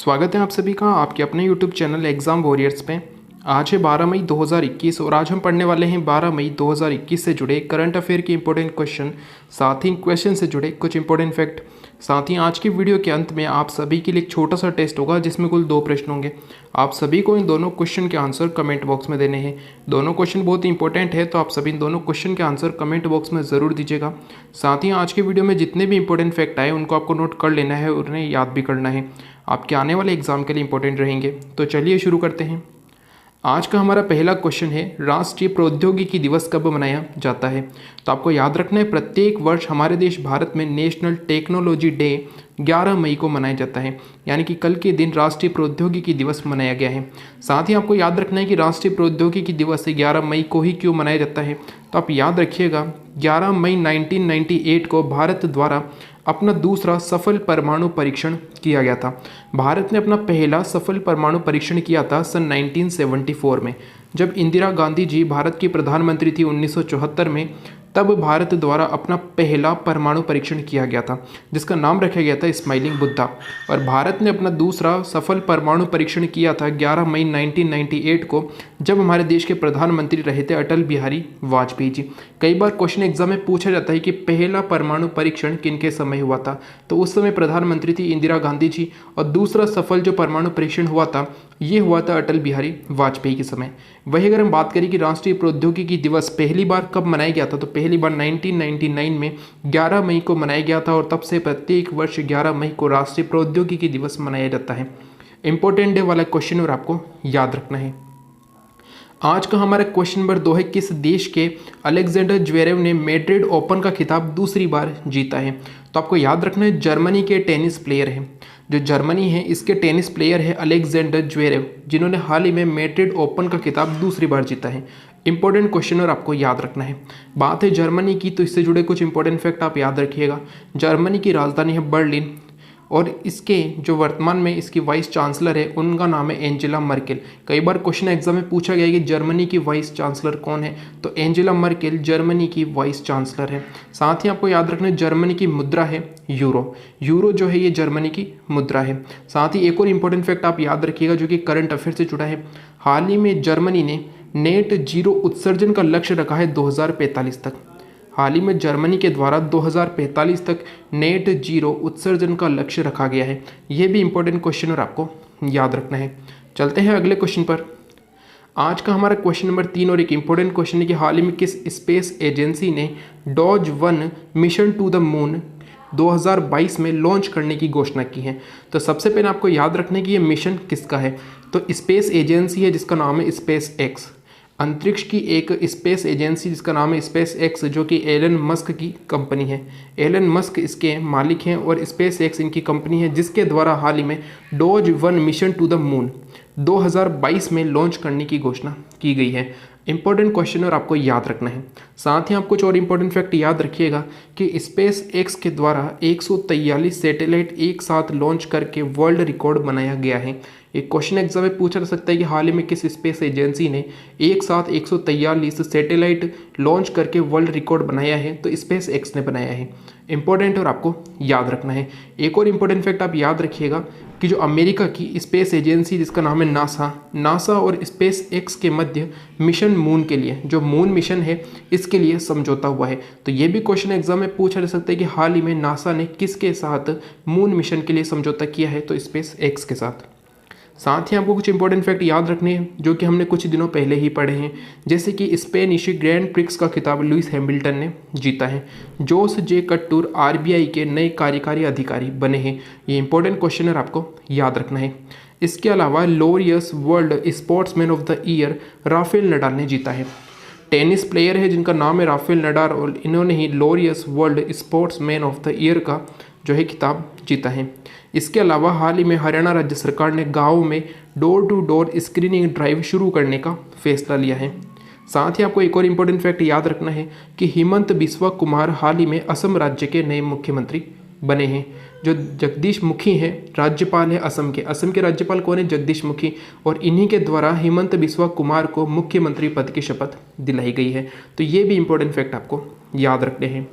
स्वागत है आप सभी का आपके अपने YouTube चैनल एग्ज़ाम वॉरियर्स पे। आज है 12 मई 2021 और आज हम पढ़ने वाले हैं 12 मई 2021 से जुड़े करंट अफेयर के इंपॉर्टेंट क्वेश्चन, साथ ही क्वेश्चन से जुड़े कुछ इंपॉर्टेंट फैक्ट। साथ ही आज की वीडियो के अंत में आप सभी के लिए एक छोटा सा टेस्ट होगा जिसमें कुल 2 प्रश्न होंगे। आप सभी को इन दोनों क्वेश्चन के आंसर कमेंट बॉक्स में देने हैं। दोनों क्वेश्चन बहुत ही इंपॉर्टेंट है, तो आप सभी इन दोनों क्वेश्चन के आंसर कमेंट बॉक्स में ज़रूर दीजिएगा। साथ ही आज की वीडियो में जितने भी इंपॉर्टेंट फैक्ट आए उनको आपको नोट कर लेना है और उन्हें याद भी करना है, आपके आने वाले एग्जाम के लिए इंपॉर्टेंट रहेंगे। तो चलिए शुरू करते हैं। आज का हमारा पहला क्वेश्चन है, राष्ट्रीय प्रौद्योगिकी दिवस कब मनाया जाता है? तो आपको याद रखना है, प्रत्येक वर्ष हमारे देश भारत में नेशनल टेक्नोलॉजी डे 11 मई को मनाया जाता है, यानी कि कल के दिन राष्ट्रीय प्रौद्योगिकी दिवस मनाया गया है। साथ ही आपको याद रखना है कि राष्ट्रीय प्रौद्योगिकी दिवस 11 मई को ही क्यों मनाया जाता है। तो आप याद रखिएगा, 11 मई 1998 को भारत द्वारा अपना दूसरा सफल परमाणु परीक्षण किया गया था। भारत ने अपना पहला सफल परमाणु परीक्षण किया था सन 1974 में, जब इंदिरा गांधी जी भारत की प्रधानमंत्री थी 1974 में। तब भारत द्वारा अपना पहला परमाणु परीक्षण किया गया था, जिसका नाम रखा गया था स्माइलिंग बुद्धा। और भारत ने अपना दूसरा सफल परमाणु परीक्षण किया था 11 मई 1998 को, जब हमारे देश के प्रधानमंत्री रहे थे अटल बिहारी वाजपेयी जी। कई बार क्वेश्चन एग्जाम में पूछा जाता है कि पहला परमाणु परीक्षण किनके समय हुआ था, तो उस समय प्रधानमंत्री थी इंदिरा गांधी जी, और दूसरा सफल जो परमाणु परीक्षण हुआ था ये हुआ था अटल बिहारी वाजपेयी के समय। वही अगर हम बात करें कि राष्ट्रीय प्रौद्योगिकी दिवस पहली बार कब मनाया गया था, तो पहली बार 1999 में 11 मई को मनाया गया था, और तब से प्रत्येक वर्ष 11 मई को राष्ट्रीय प्रौद्योगिकी दिवस मनाया जाता है। इंपॉर्टेंट डे वाला क्वेश्चन और आपको याद रखना है। आज का हमारा क्वेश्चन नंबर 2 है, किस देश के अलेक्जेंडर ज्वेरेव ने मैड्रिड ओपन का खिताब दूसरी बार जीता है? तो आपको याद रखना है, जर्मनी के टेनिस प्लेयर हैं, जो जर्मनी है इसके टेनिस प्लेयर है अलेक्जेंडर ज्वेरेव, जिन्होंने हाल ही में मैड्रिड ओपन का खिताब दूसरी बार जीता है। इंपॉर्टेंट क्वेश्चन और आपको याद रखना है। बात है जर्मनी की, तो इससे जुड़े कुछ इंपॉर्टेंट फैक्ट आप याद रखिएगा। जर्मनी की राजधानी है बर्लिन, और इसके जो वर्तमान में इसकी वाइस चांसलर है उनका नाम है एंजेला मर्केल। कई बार क्वेश्चन एग्जाम में पूछा गया है कि जर्मनी की वाइस चांसलर कौन है, तो एंजेला मर्केल जर्मनी की वाइस चांसलर है। साथ ही आपको याद रखना है, जर्मनी की मुद्रा है यूरो। यूरो जो है ये जर्मनी की मुद्रा है। साथ ही एक और इम्पोर्टेंट फैक्ट आप याद रखिएगा जो कि करंट अफेयर से जुड़ा है। हाल ही में जर्मनी ने नेट जीरो उत्सर्जन का लक्ष्य रखा है 2045 तक। हाल ही में जर्मनी के द्वारा 2045 तक नेट जीरो उत्सर्जन का लक्ष्य रखा गया है। यह भी इंपॉर्टेंट क्वेश्चन और आपको याद रखना है। चलते हैं अगले क्वेश्चन पर। आज का हमारा क्वेश्चन नंबर 3 और एक इंपॉर्टेंट क्वेश्चन है कि हाल ही में किस स्पेस एजेंसी ने Doge 1 mission to the moon 2022 में लॉन्च करने की घोषणा की है? तो सबसे पहले आपको याद रखना है कि ये मिशन किसका है, तो स्पेस एजेंसी है जिसका नाम है स्पेस एक्स। अंतरिक्ष की एक स्पेस एजेंसी जिसका नाम है स्पेस एक्स, जो कि एलन मस्क की कंपनी है। एलन मस्क इसके मालिक हैं और स्पेस एक्स इनकी कंपनी है, जिसके द्वारा हाल ही में Doge 1 mission to the moon 2022 में लॉन्च करने की घोषणा की गई है। इंपॉर्टेंट क्वेश्चन और आपको याद रखना है। साथ ही आप कुछ और इंपॉर्टेंट फैक्ट याद रखिएगा कि स्पेस एक्स के द्वारा 143 सैटेलाइट एक साथ लॉन्च करके वर्ल्ड रिकॉर्ड बनाया गया है। एक क्वेश्चन एग्जाम में पूछा जा सकता है कि हाल ही में किस स्पेस एजेंसी ने एक साथ 143 सैटेलाइट लॉन्च करके वर्ल्ड रिकॉर्ड बनाया है, तो स्पेस एक्स ने बनाया है। इंपॉर्टेंट और आपको याद रखना है। एक और इंपॉर्टेंट फैक्ट आप याद रखिएगा कि जो अमेरिका की स्पेस एजेंसी जिसका नाम है नासा और स्पेस एक्स के मध्य मिशन मून के लिए, जो मून मिशन है इसके लिए समझौता हुआ है। तो ये भी क्वेश्चन एग्जाम में पूछा जा सकता है कि हाल ही में नासा ने किसके साथ मून मिशन के लिए समझौता किया है, तो स्पेस एक्स के साथ। साथ ही आपको कुछ इंपॉर्टेंट फैक्ट याद रखने हैं जो कि हमने कुछ दिनों पहले ही पढ़े हैं, जैसे कि स्पेनिश ग्रैंड प्रिक्स का खिताब लुइस हैमिल्टन ने जीता है। जोस जे कट्टूर आरबीआई के नए कार्यकारी अधिकारी बने हैं। ये इंपॉर्टेंट क्वेश्चन है, आपको याद रखना है। इसके अलावा Laureus World Sportsman of the year Rafael Nadal ने जीता है। टेनिस प्लेयर है जिनका नाम है राफेल नडाल, और इन्होंने ही Laureus World Sportsman of the Year का जो है खिताब जीता है। इसके अलावा हाल ही में हरियाणा राज्य सरकार ने गाँव में door to door screening drive शुरू करने का फैसला लिया है। साथ ही आपको एक और इम्पोर्टेंट फैक्ट याद रखना है कि हिमंत बिस्वा कुमार हाल ही में असम राज्य के नए मुख्यमंत्री बने हैं। जो जगदीश मुखी हैं राज्यपाल है असम के राज्यपाल कौन है? जगदीश मुखी, और इन्हीं के द्वारा हिमंत बिस्वा कुमार को मुख्यमंत्री पद की शपथ दिलाई गई है। तो ये भी इंपॉर्टेंट फैक्ट आपको याद रखने हैं।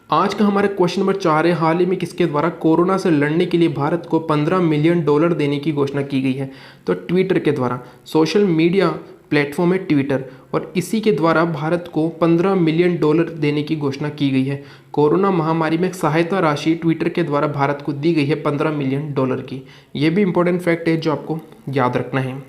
आज का हमारा क्वेश्चन नंबर 4 है, हाल ही में किसके द्वारा कोरोना से लड़ने के लिए भारत को $15 मिलियन देने की घोषणा की गई है? तो ट्विटर के द्वारा। सोशल मीडिया प्लेटफॉर्म है ट्विटर, और इसी के द्वारा भारत को $15 मिलियन देने की घोषणा की गई है। कोरोना महामारी में सहायता राशि ट्विटर के द्वारा भारत को दी गई है $15 मिलियन की। ये भी इंपॉर्टेंट फैक्ट है जो आपको याद रखना है।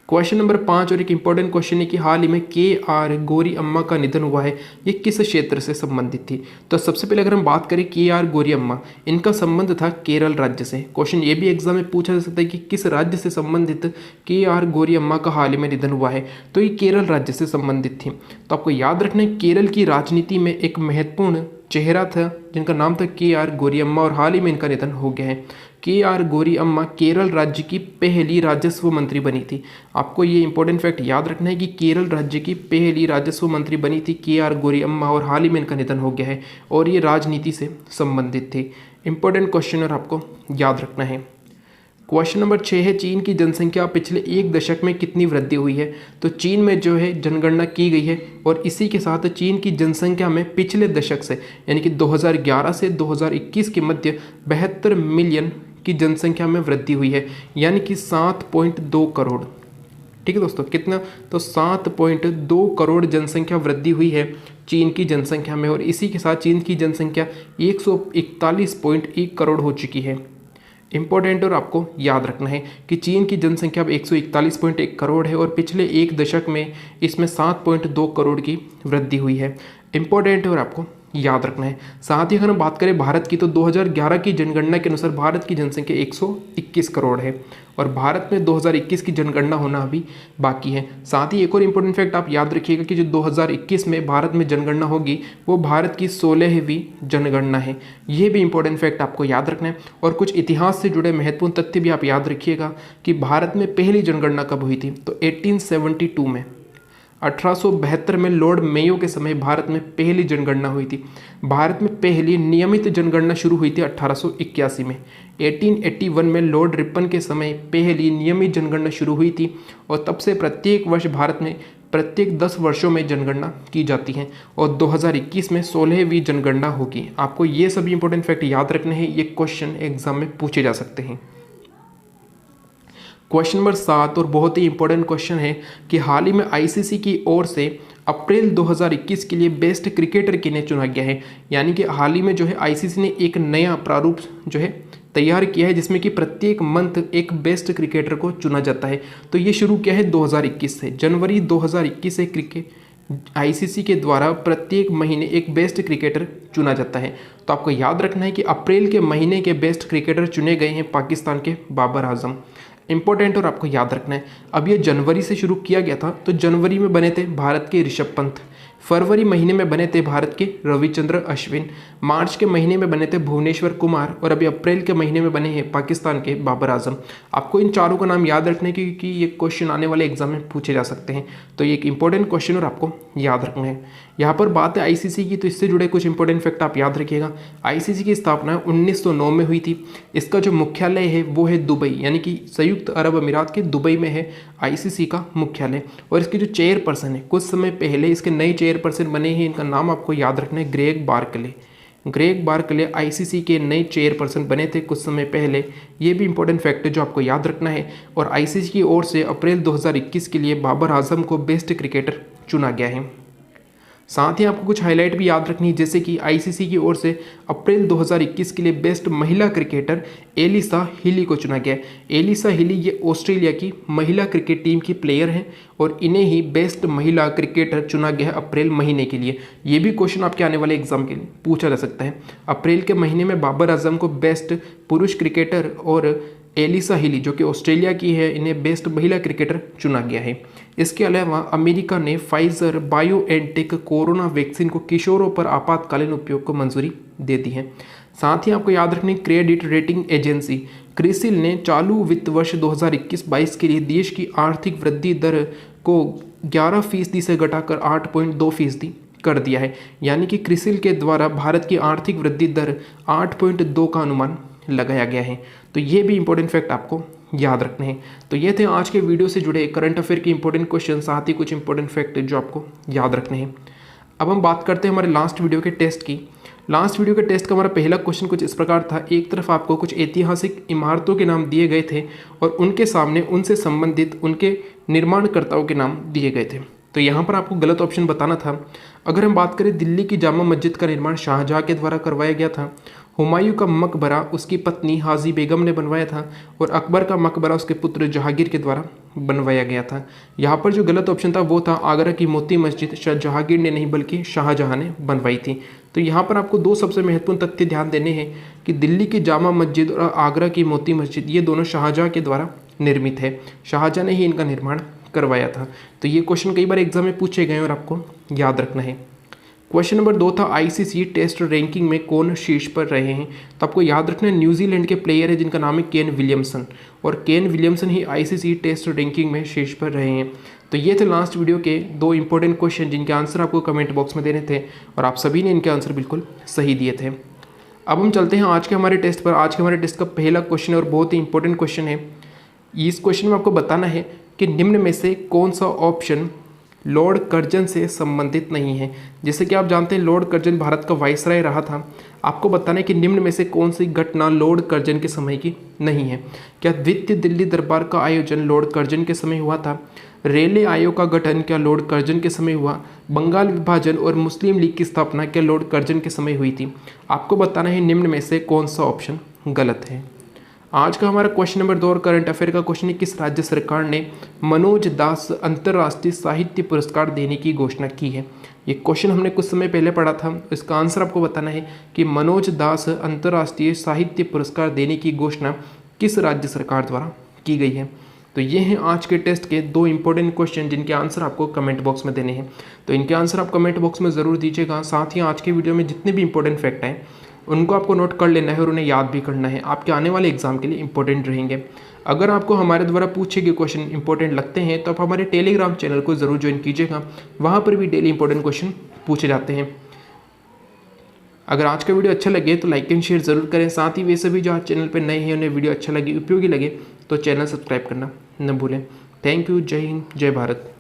क्वेश्चन नंबर 5 और एक इंपॉर्टेंट क्वेश्चन है कि हाल ही में KR गौरी अम्मा का निधन हुआ है, ये किस क्षेत्र से संबंधित थी? तो सबसे पहले अगर हम बात करें KR गौरी अम्मा, इनका संबंध था केरल राज्य से। क्वेश्चन ये भी एग्जाम में पूछा जा सकता है कि किस राज्य से संबंधित KR गौरी अम्मा का हाल ही में निधन हुआ है, तो ये केरल राज्य से संबंधित थी। तो आपको याद रखना है केरल की राजनीति में एक महत्वपूर्ण चेहरा था जिनका नाम था KR गौरी अम्मा, और हाल ही में इनका निधन हो गया है। KR गौरी अम्मा केरल राज्य की पहली राजस्व मंत्री बनी थी। आपको ये इंपॉर्टेंट फैक्ट याद रखना है कि केरल राज्य की पहली राजस्व मंत्री बनी थी KR गौरी अम्मा, और हाल ही में इनका निधन हो गया है, और ये राजनीति से संबंधित थे। इंपॉर्टेंट क्वेश्चन और आपको याद रखना है। क्वेश्चन नंबर 6 है, चीन की जनसंख्या पिछले एक दशक में कितनी वृद्धि हुई है? तो चीन में जो है जनगणना की गई है, और इसी के साथ चीन की जनसंख्या में पिछले दशक से यानी कि 2011 से 2021 के मध्य 72 मिलियन की जनसंख्या में वृद्धि हुई है, यानी कि 7.2 करोड़। ठीक है दोस्तों, कितना? तो 7.2 करोड़ जनसंख्या वृद्धि हुई है चीन की जनसंख्या में, और इसी के साथ चीन की जनसंख्या 141.1 करोड़ हो चुकी है। इंपॉर्टेंट और आपको याद रखना है कि चीन की जनसंख्या अब 141.1 करोड़ है, और पिछले एक दशक में इसमें 7.2 करोड़ की वृद्धि हुई है। इंपॉर्टेंट और आपको याद रखना है। साथ ही अगर हम बात करें भारत की, तो 2011 की जनगणना के अनुसार भारत की जनसंख्या 121 करोड़ है, और भारत में 2021 की जनगणना होना अभी बाकी है। साथ ही एक और इम्पोर्टेंट फैक्ट आप याद रखिएगा कि जो 2021 में भारत में जनगणना होगी वो भारत की 16वीं जनगणना है। ये भी इंपॉर्टेंट फैक्ट आपको याद रखना है। और कुछ इतिहास से जुड़े महत्वपूर्ण तथ्य भी आप याद रखिएगा कि भारत में पहली जनगणना कब हुई थी? तो 1872 में, 1872 में लॉर्ड मेयो के समय भारत में पहली जनगणना हुई थी। भारत में पहली नियमित जनगणना शुरू हुई थी 1881 में। 1881 में लॉर्ड रिपन के समय पहली नियमित जनगणना शुरू हुई थी, और तब से प्रत्येक वर्ष भारत में प्रत्येक 10 वर्षों में जनगणना की जाती है, और 2021 में 16वीं जनगणना होगी। आपको ये सभी इंपॉर्टेंट फैक्ट याद रखने हैं, ये क्वेश्चन एग्जाम में पूछे जा सकते हैं। क्वेश्चन नंबर 7 और बहुत ही इंपॉर्टेंट क्वेश्चन है कि हाल ही में ICC की ओर से अप्रैल 2021 के लिए बेस्ट क्रिकेटर किन्हें चुना गया है? यानी कि हाल ही में जो है ICC ने एक नया प्रारूप जो है तैयार किया है, जिसमें कि प्रत्येक मंथ एक बेस्ट क्रिकेटर को चुना जाता है। तो ये शुरू किया है 2021 से, जनवरी 2021 से ICC के द्वारा प्रत्येक महीने एक बेस्ट क्रिकेटर चुना जाता है। तो आपको याद रखना है कि अप्रैल के महीने के बेस्ट क्रिकेटर चुने गए हैं पाकिस्तान के बाबर आजम। इंपॉर्टेंट और आपको याद रखना है, अब ये जनवरी से शुरू किया गया था, तो जनवरी में बने थे भारत के ऋषभ पंत, फरवरी महीने में बने थे भारत के रविचंद्र अश्विन, मार्च के महीने में बने थे भुवनेश्वर कुमार, और अभी अप्रैल के महीने में बने हैं पाकिस्तान के बाबर आजम। आपको इन चारों का नाम याद रखना है क्योंकि ये क्वेश्चन आने वाले एग्जाम में पूछे जा सकते हैं। तो ये एक इंपॉर्टेंट क्वेश्चन और आपको याद रखना है। यहाँ पर बात है ICC की, तो इससे जुड़े कुछ इंपॉर्टेंट फैक्ट आप याद रखिएगा। ICC की स्थापना 1909 में हुई थी। इसका जो मुख्यालय है वो है दुबई, यानी कि संयुक्त अरब अमीरात के दुबई में है ICC का मुख्यालय। और इसके जो चेयरपर्सन है, कुछ समय पहले इसके नए चेयरपर्सन बने हैं, इनका नाम आपको याद रखना है, Greg Barclay. Greg Barclay ICC के नए चेयरपर्सन बने थे कुछ समय पहले। ये भी इंपॉर्टेंट फैक्ट है जो आपको याद रखना है। और ICC की ओर से अप्रैल 2021 के लिए बाबर आजम को बेस्ट क्रिकेटर चुना गया है। साथ ही आपको कुछ हाईलाइट भी याद रखनी है, जैसे कि ICC की ओर से अप्रैल 2021 के लिए बेस्ट महिला क्रिकेटर एलिसा हिली को चुना गया है। एलिसा हिली ये ऑस्ट्रेलिया की महिला क्रिकेट टीम की प्लेयर हैं, और इन्हें ही बेस्ट महिला क्रिकेटर चुना गया है अप्रैल महीने के लिए। ये भी क्वेश्चन आपके आने वाले एग्जाम के लिए पूछा जा सकता है। अप्रैल के महीने में बाबर आजम को बेस्ट पुरुष क्रिकेटर और एलिसा हिली जो कि ऑस्ट्रेलिया की है, इन्हें बेस्ट महिला क्रिकेटर चुना गया है। इसके अलावा अमेरिका ने फाइजर बायोएनटेक कोरोना वैक्सीन को किशोरों पर आपातकालीन उपयोग को मंजूरी दे दी है। साथ ही आपको याद रखनी, क्रेडिट रेटिंग एजेंसी क्रिसिल ने चालू वित्त वर्ष 2021-22 के लिए देश की आर्थिक वृद्धि दर को 11% से घटाकर 8.2% कर दिया है। यानी कि क्रिसिल के द्वारा भारत की आर्थिक वृद्धि दर 8.2 का अनुमान लगाया गया है। तो ये भी इंपॉर्टेंट फैक्ट आपको याद रखने हैं। तो ये थे आज के वीडियो से जुड़े करंट अफेयर के इंपॉर्टेंट क्वेश्चन, साथ ही कुछ इंपॉर्टेंट फैक्ट जो आपको याद रखने हैं। अब हम बात करते हैं हमारे लास्ट वीडियो के टेस्ट की। लास्ट वीडियो के टेस्ट का हमारा पहला क्वेश्चन कुछ इस प्रकार था। एक तरफ आपको कुछ ऐतिहासिक इमारतों के नाम दिए गए थे और उनके सामने उनसे संबंधित उनके निर्माणकर्ताओं के नाम दिए गए थे। तो यहाँ पर आपको गलत ऑप्शन बताना था। अगर हम बात करें, दिल्ली की जामा मस्जिद का निर्माण शाहजहाँ के द्वारा करवाया गया था। हुमायूं का मकबरा उसकी पत्नी हाजी बेगम ने बनवाया था और अकबर का मकबरा उसके पुत्र जहांगीर के द्वारा बनवाया गया था। यहाँ पर जो गलत ऑप्शन था वो था आगरा की मोती मस्जिद शायद जहांगीर ने नहीं बल्कि शाहजहाँ ने बनवाई थी। तो यहाँ पर आपको दो सबसे महत्वपूर्ण तथ्य ध्यान देने हैं कि दिल्ली की जामा मस्जिद और आगरा की मोती मस्जिद ये दोनों शाहजहाँ के द्वारा निर्मित है। शाहजहाँ ने ही इनका निर्माण करवाया था। तो ये क्वेश्चन कई बार एग्जाम में पूछे गए और आपको याद रखना है। क्वेश्चन नंबर 2 था आईसीसी टेस्ट रैंकिंग में कौन शीर्ष पर रहे हैं। तो आपको याद रखना है न्यूजीलैंड के प्लेयर है जिनका नाम है केन विलियमसन, और केन विलियमसन ही आईसीसी टेस्ट रैंकिंग में शीर्ष पर रहे हैं। तो ये थे लास्ट वीडियो के 2 इंपॉर्टेंट क्वेश्चन जिनके आंसर आपको कमेंट बॉक्स में देने थे और आप सभी ने इनके आंसर बिल्कुल सही दिए थे। अब हम चलते हैं आज के हमारे टेस्ट पर। आज के हमारे टेस्ट का पहला क्वेश्चन है और बहुत ही इंपॉर्टेंट क्वेश्चन है। इस क्वेश्चन में आपको बताना है कि निम्न में से कौन सा ऑप्शन लॉर्ड कर्जन से संबंधित नहीं है। जैसे कि आप जानते हैं लॉर्ड कर्जन भारत का वाइसराय रहा था। आपको बताना है कि निम्न में से कौन सी घटना लॉर्ड कर्जन के समय की नहीं है। क्या द्वितीय दिल्ली दरबार का आयोजन लॉर्ड कर्जन के समय हुआ था? रेले आयोग का गठन क्या लॉर्ड कर्जन के समय हुआ? बंगाल विभाजन और मुस्लिम लीग की स्थापना क्या लॉर्ड कर्जन के समय हुई थी? आपको बताना है निम्न में से कौन सा ऑप्शन गलत है। आज का हमारा क्वेश्चन नंबर 2 और करंट अफेयर का क्वेश्चन है, किस राज्य सरकार ने मनोज दास अंतर्राष्ट्रीय साहित्य पुरस्कार देने की घोषणा की है। ये क्वेश्चन हमने कुछ समय पहले पढ़ा था। इसका आंसर आपको बताना है कि मनोज दास अंतर्राष्ट्रीय साहित्य पुरस्कार देने की घोषणा किस राज्य सरकार द्वारा की गई है। तो ये हैं आज के टेस्ट के 2 इंपॉर्टेंट क्वेश्चन जिनके आंसर आपको कमेंट बॉक्स में देने हैं। तो इनके आंसर आप कमेंट बॉक्स में ज़रूर दीजिएगा। साथ ही आज के वीडियो में जितने भी इंपॉर्टेंट फैक्ट हैं उनको आपको नोट कर लेना है और उन्हें याद भी करना है। आपके आने वाले एग्जाम के लिए इंपॉर्टेंट रहेंगे। अगर आपको हमारे द्वारा पूछे गए क्वेश्चन इंपॉर्टेंट लगते हैं तो आप हमारे टेलीग्राम चैनल को ज़रूर ज्वाइन कीजिएगा। वहाँ पर भी डेली इंपॉर्टेंट क्वेश्चन पूछे जाते हैं। अगर आज का वीडियो अच्छा लगे तो लाइक एंड शेयर ज़रूर करें। साथ ही वैसे भी जो आज चैनल पर नए हैं उन्हें वीडियो अच्छा लगे, उपयोगी लगे तो चैनल सब्सक्राइब करना न भूलें। Thank you. जय हिंद, जय भारत।